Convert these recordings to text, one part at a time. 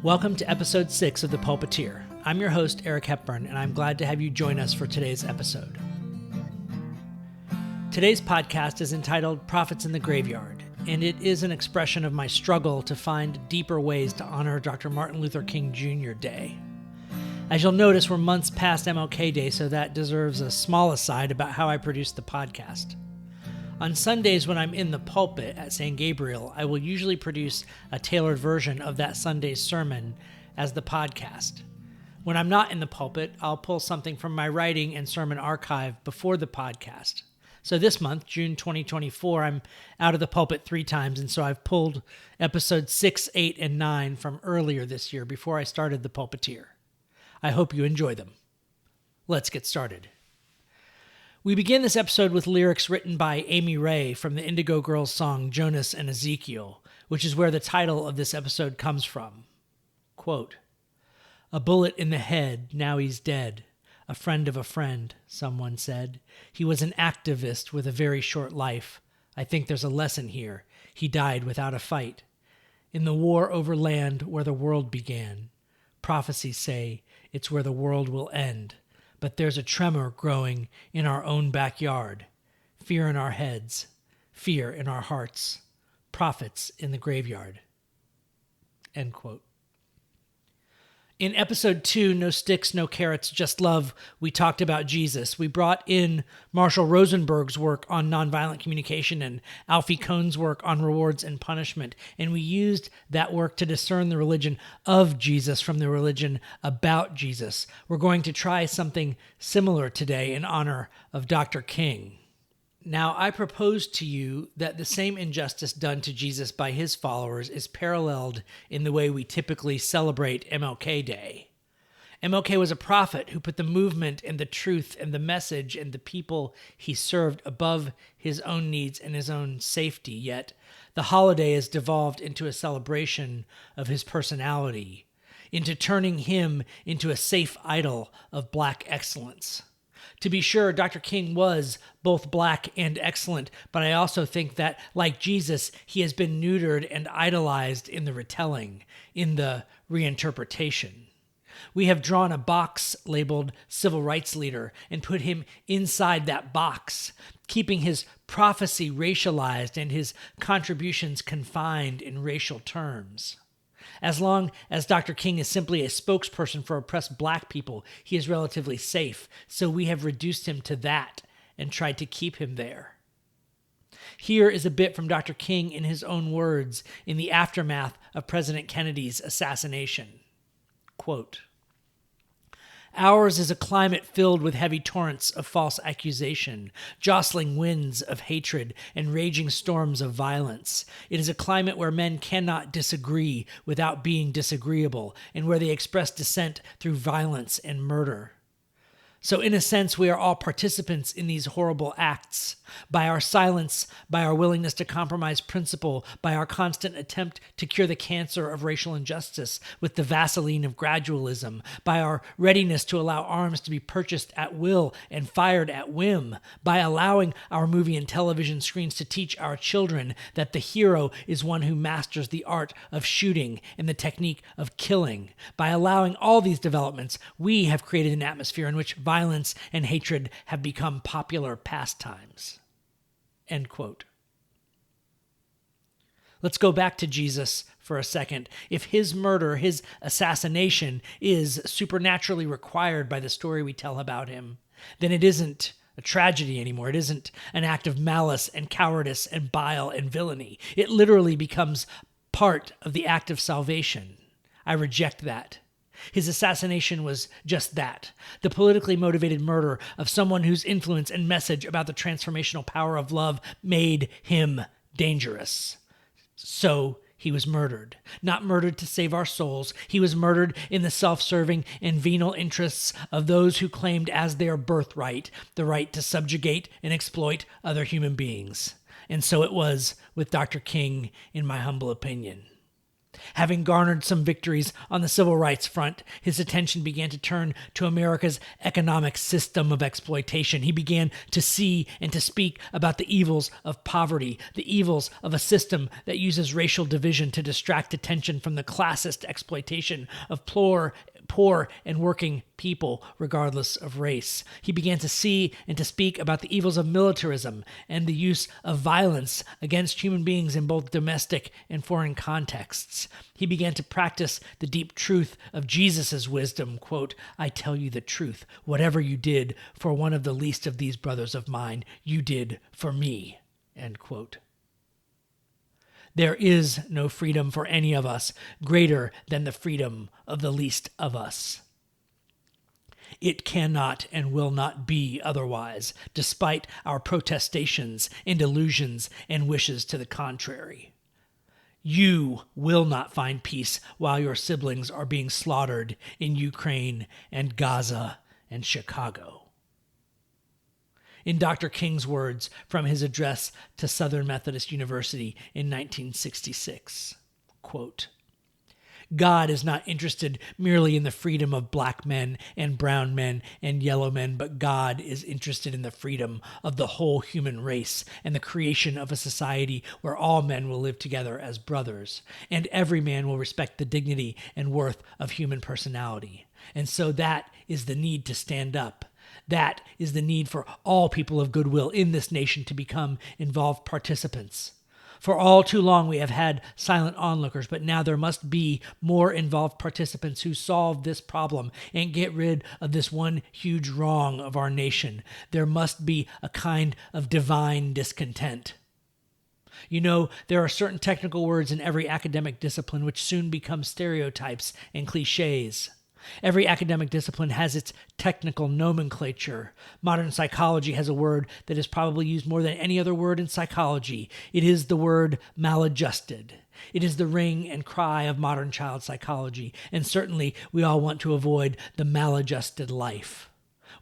Welcome to episode 6 of The Pulpiteer. I'm your host, Eric Hepburn, and I'm glad to have you join us for today's episode. Today's podcast is entitled Prophets in the Graveyard, and it is an expression of my struggle to find deeper ways to honor Dr. Martin Luther King Jr. Day. As you'll notice, we're months past MLK Day, so that deserves a small aside about how I produce the podcast. On Sundays when I'm in the pulpit at St. Gabriel, I will usually produce a tailored version of that Sunday's sermon as the podcast. When I'm not in the pulpit, I'll pull something from my writing and sermon archive before the podcast. So this month, June 2024, I'm out of the pulpit 3 times, and so I've pulled episodes 6, 8, and 9 from earlier this year before I started the Pulpiteer. I hope you enjoy them. Let's get started. We begin this episode with lyrics written by Amy Ray from the Indigo Girls song Jonas and Ezekiel, which is where the title of this episode comes from. Quote, "A bullet in the head, now he's dead. A friend of a friend," someone said. "He was an activist with a very short life. I think there's a lesson here. He died without a fight. In the war over land where the world began. Prophecies say it's where the world will end. But there's a tremor growing in our own backyard. Fear in our heads. Fear in our hearts. Prophets in the graveyard." End quote. In episode 2, No Sticks, No Carrots, Just Love, we talked about Jesus. We brought in Marshall Rosenberg's work on nonviolent communication and Alfie Kohn's work on rewards and punishment, and we used that work to discern the religion of Jesus from the religion about Jesus. We're going to try something similar today in honor of Dr. King. Now, I propose to you that the same injustice done to Jesus by his followers is paralleled in the way we typically celebrate MLK Day. MLK was a prophet who put the movement and the truth and the message and the people he served above his own needs and his own safety, yet the holiday has devolved into a celebration of his personality, into turning him into a safe idol of black excellence. To be sure, Dr. King was both black and excellent, but I also think that, like Jesus, he has been neutered and idolized in the retelling, in the reinterpretation. We have drawn a box labeled civil rights leader and put him inside that box, keeping his prophecy racialized and his contributions confined in racial terms. As long as Dr. King is simply a spokesperson for oppressed black people, he is relatively safe, so we have reduced him to that and tried to keep him there. Here is a bit from Dr. King in his own words in the aftermath of President Kennedy's assassination. Quote, "Ours is a climate filled with heavy torrents of false accusation, jostling winds of hatred, and raging storms of violence. It is a climate where men cannot disagree without being disagreeable, and where they express dissent through violence and murder. So in a sense, we are all participants in these horrible acts. By our silence, by our willingness to compromise principle, by our constant attempt to cure the cancer of racial injustice with the Vaseline of gradualism, by our readiness to allow arms to be purchased at will and fired at whim, by allowing our movie and television screens to teach our children that the hero is one who masters the art of shooting and the technique of killing. By allowing all these developments, we have created an atmosphere in which violence and hatred have become popular pastimes." End quote. Let's go back to Jesus for a second. If his murder, his assassination, is supernaturally required by the story we tell about him, then it isn't a tragedy anymore. It isn't an act of malice and cowardice and bile and villainy. It literally becomes part of the act of salvation. I reject that. His assassination was just that, the politically motivated murder of someone whose influence and message about the transformational power of love made him dangerous. So he was murdered. Not murdered to save our souls. He was murdered in the self-serving and venal interests of those who claimed as their birthright the right to subjugate and exploit other human beings. And so it was with Dr. King, in my humble opinion. Having garnered some victories on the civil rights front, his attention began to turn to America's economic system of exploitation. He began to see and to speak about the evils of poverty, the evils of a system that uses racial division to distract attention from the classist exploitation of poor and working people, regardless of race. He began to see and to speak about the evils of militarism and the use of violence against human beings in both domestic and foreign contexts. He began to practice the deep truth of Jesus' wisdom, quote, "I tell you the truth, whatever you did for one of the least of these brothers of mine, you did for me," end quote. There is no freedom for any of us greater than the freedom of the least of us. It cannot and will not be otherwise, despite our protestations and illusions and wishes to the contrary. You will not find peace while your siblings are being slaughtered in Ukraine and Gaza and Chicago. In Dr. King's words from his address to Southern Methodist University in 1966, quote, "God is not interested merely in the freedom of black men and brown men and yellow men, but God is interested in the freedom of the whole human race and the creation of a society where all men will live together as brothers, and every man will respect the dignity and worth of human personality. And so that is the need to stand up. That is the need for all people of goodwill in this nation to become involved participants. For all too long we have had silent onlookers, but now there must be more involved participants who solve this problem and get rid of this one huge wrong of our nation. There must be a kind of divine discontent. You know, there are certain technical words in every academic discipline which soon become stereotypes and cliches. Every academic discipline has its technical nomenclature. Modern psychology has a word that is probably used more than any other word in psychology. It is the word maladjusted. It is the ring and cry of modern child psychology, and certainly we all want to avoid the maladjusted life.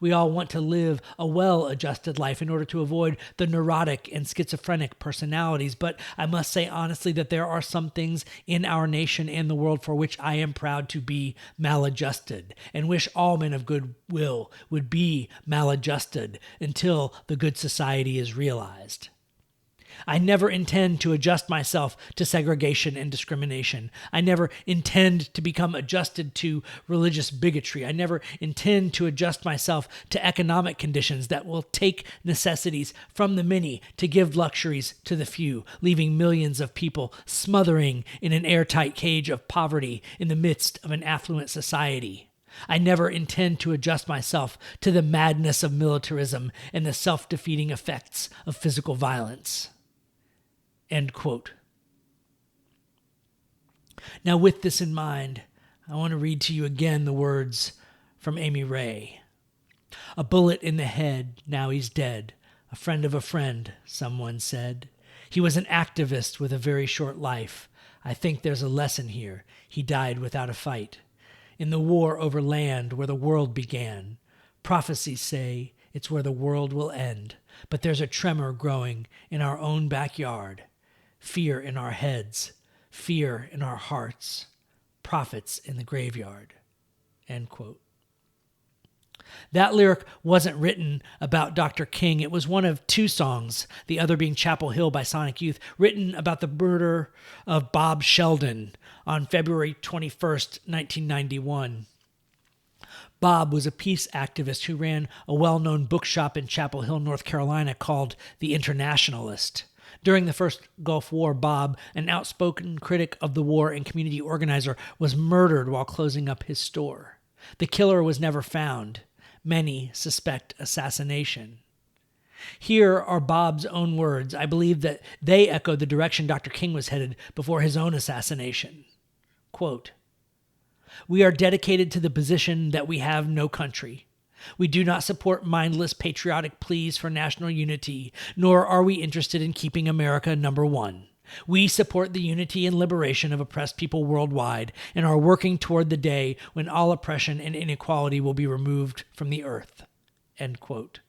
We all want to live a well-adjusted life in order to avoid the neurotic and schizophrenic personalities. But I must say honestly that there are some things in our nation and the world for which I am proud to be maladjusted and wish all men of goodwill would be maladjusted until the good society is realized. I never intend to adjust myself to segregation and discrimination. I never intend to become adjusted to religious bigotry. I never intend to adjust myself to economic conditions that will take necessities from the many to give luxuries to the few, leaving millions of people smothering in an airtight cage of poverty in the midst of an affluent society. I never intend to adjust myself to the madness of militarism and the self-defeating effects of physical violence." End quote. Now, with this in mind, I want to read to you again the words from Amy Ray. "A bullet in the head, now he's dead. A friend of a friend, someone said. He was an activist with a very short life. I think there's a lesson here. He died without a fight. In the war over land where the world began, prophecies say it's where the world will end. But there's a tremor growing in our own backyard. Fear in our heads, fear in our hearts, prophets in the graveyard." End quote. That lyric wasn't written about Dr. King. It was one of two songs, the other being Chapel Hill by Sonic Youth, written about the murder of Bob Sheldon on February 21st, 1991. Bob was a peace activist who ran a well-known bookshop in Chapel Hill, North Carolina called The Internationalist. During the first Gulf War, Bob, an outspoken critic of the war and community organizer, was murdered while closing up his store. The killer was never found. Many suspect assassination. Here are Bob's own words. I believe that they echo the direction Dr. King was headed before his own assassination. Quote, "We are dedicated to the position that we have no country. We do not support mindless patriotic pleas for national unity, nor are we interested in keeping America number one. We support the unity and liberation of oppressed people worldwide and are working toward the day when all oppression and inequality will be removed from the earth." End quote.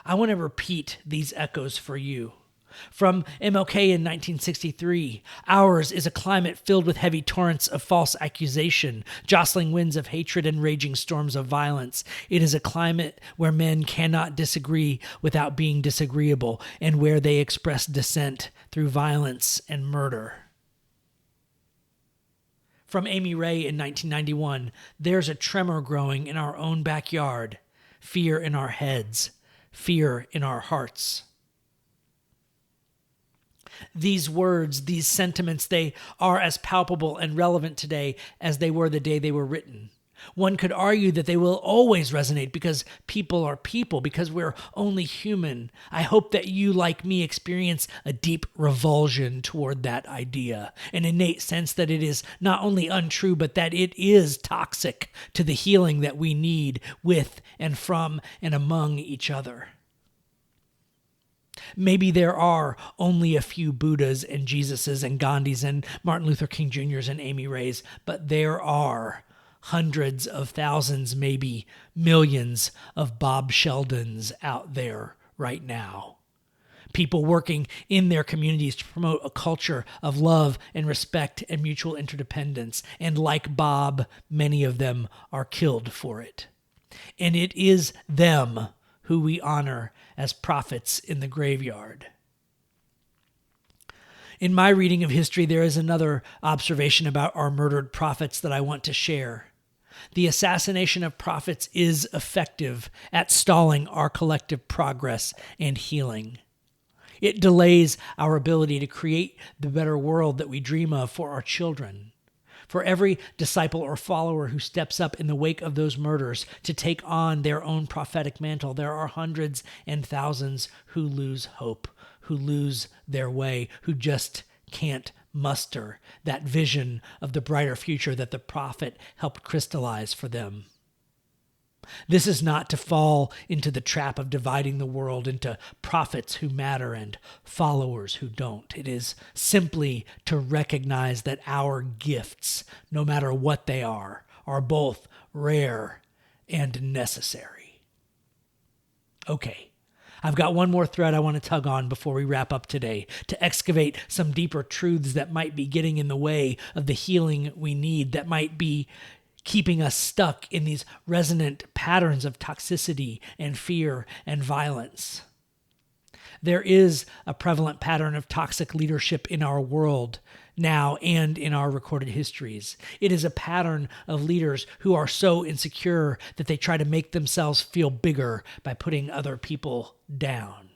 I want to repeat these echoes for you. From MLK in 1963, ours is a climate filled with heavy torrents of false accusation, jostling winds of hatred and raging storms of violence. It is a climate where men cannot disagree without being disagreeable, and where they express dissent through violence and murder. From Amy Ray in 1991, there's a tremor growing in our own backyard, fear in our heads, fear in our hearts. These words, these sentiments, they are as palpable and relevant today as they were the day they were written. One could argue that they will always resonate because people are people, because we're only human. I hope that you, like me, experience a deep revulsion toward that idea, an innate sense that it is not only untrue, but that it is toxic to the healing that we need with and from and among each other. Maybe there are only a few Buddhas and Jesuses and Gandhis and Martin Luther King Jr.'s and Amy Rays, but there are hundreds of thousands, maybe millions of Bob Sheldons out there right now. People working in their communities to promote a culture of love and respect and mutual interdependence. And like Bob, many of them are killed for it. And it is them who we honor as prophets in the graveyard. In my reading of history, there is another observation about our murdered prophets that I want to share. The assassination of prophets is effective at stalling our collective progress and healing. It delays our ability to create the better world that we dream of for our children. For every disciple or follower who steps up in the wake of those murders to take on their own prophetic mantle, there are hundreds and thousands who lose hope, who lose their way, who just can't muster that vision of the brighter future that the prophet helped crystallize for them. This is not to fall into the trap of dividing the world into prophets who matter and followers who don't. It is simply to recognize that our gifts, no matter what they are both rare and necessary. Okay. I've got one more thread I want to tug on before we wrap up today, to excavate some deeper truths that might be getting in the way of the healing we need, that might be keeping us stuck in these resonant patterns of toxicity and fear and violence. There is a prevalent pattern of toxic leadership in our world now and in our recorded histories. It is a pattern of leaders who are so insecure that they try to make themselves feel bigger by putting other people down.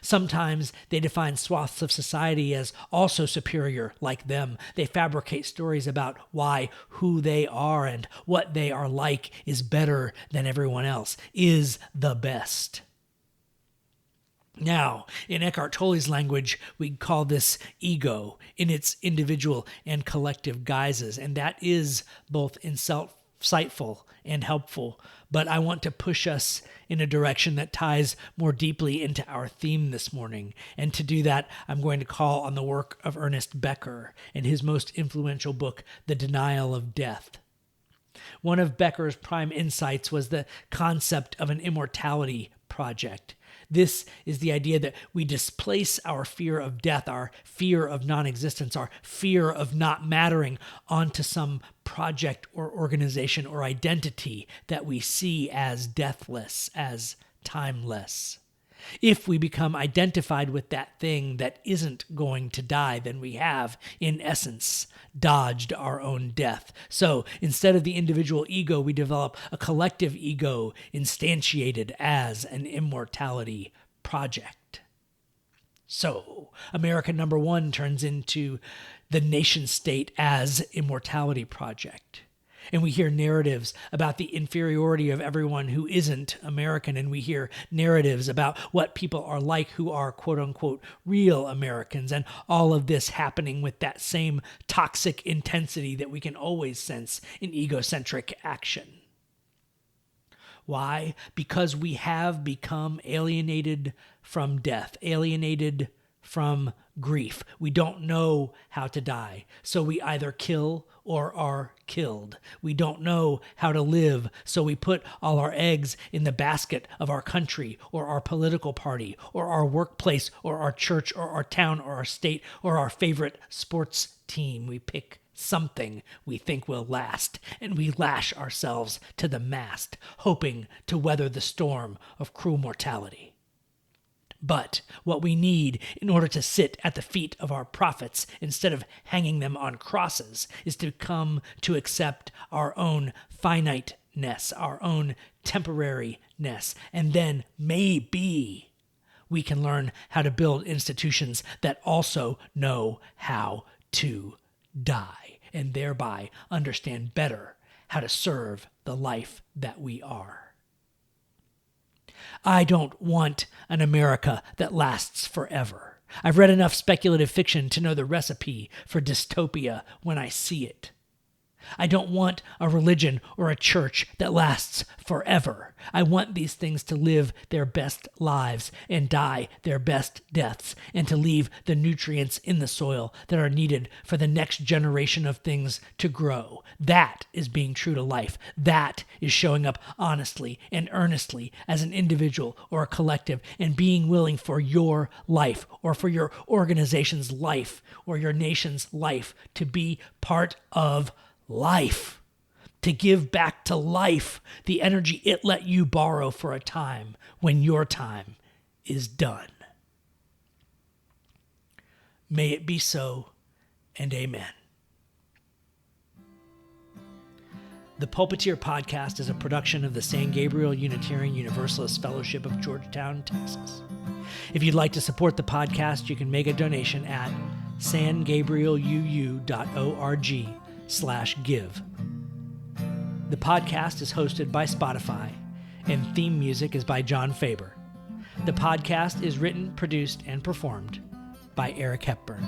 Sometimes they define swaths of society as also superior, like them. They fabricate stories about why who they are and what they are like is better than everyone else, is the best. Now, in Eckhart Tolle's language, we call this ego in its individual and collective guises, and that is both insightful and helpful. But I want to push us in a direction that ties more deeply into our theme this morning. And to do that, I'm going to call on the work of Ernest Becker and his most influential book, The Denial of Death. One of Becker's prime insights was the concept of an immortality project. This is the idea that we displace our fear of death, our fear of non-existence, our fear of not mattering onto some project or organization or identity that we see as deathless, as timeless. If we become identified with that thing that isn't going to die, then we have, in essence, dodged our own death. So instead of the individual ego, we develop a collective ego instantiated as an immortality project. So America number one turns into the nation state as immortality project. And we hear narratives about the inferiority of everyone who isn't American. And we hear narratives about what people are like who are, quote unquote, real Americans. And all of this happening with that same toxic intensity that we can always sense in egocentric action. Why? Because we have become alienated from death, alienated from grief. We don't know how to die, so we either kill or are killed. We don't know how to live, so we put all our eggs in the basket of our country or our political party or our workplace or our church or our town or our state or our favorite sports team. We pick something we think will last, and we lash ourselves to the mast, hoping to weather the storm of cruel mortality. But what we need in order to sit at the feet of our prophets instead of hanging them on crosses is to come to accept our own finiteness, our own temporariness, and then maybe we can learn how to build institutions that also know how to die, and thereby understand better how to serve the life that we are. I don't want an America that lasts forever. I've read enough speculative fiction to know the recipe for dystopia when I see it. I don't want a religion or a church that lasts forever. I want these things to live their best lives and die their best deaths, and to leave the nutrients in the soil that are needed for the next generation of things to grow. That is being true to life. That is showing up honestly and earnestly as an individual or a collective, and being willing for your life or for your organization's life or your nation's life to be part of life, to give back to life the energy it let you borrow for a time when your time is done. May it be so, and amen. The Pulpiteer Podcast is a production of the San Gabriel Unitarian Universalist Fellowship of Georgetown, Texas. If you'd like to support the podcast, you can make a donation at sangabrieluu.org/give. The podcast is hosted by Spotify, and theme music is by John Faber. The podcast is written, produced, and performed by Eric Hepburn.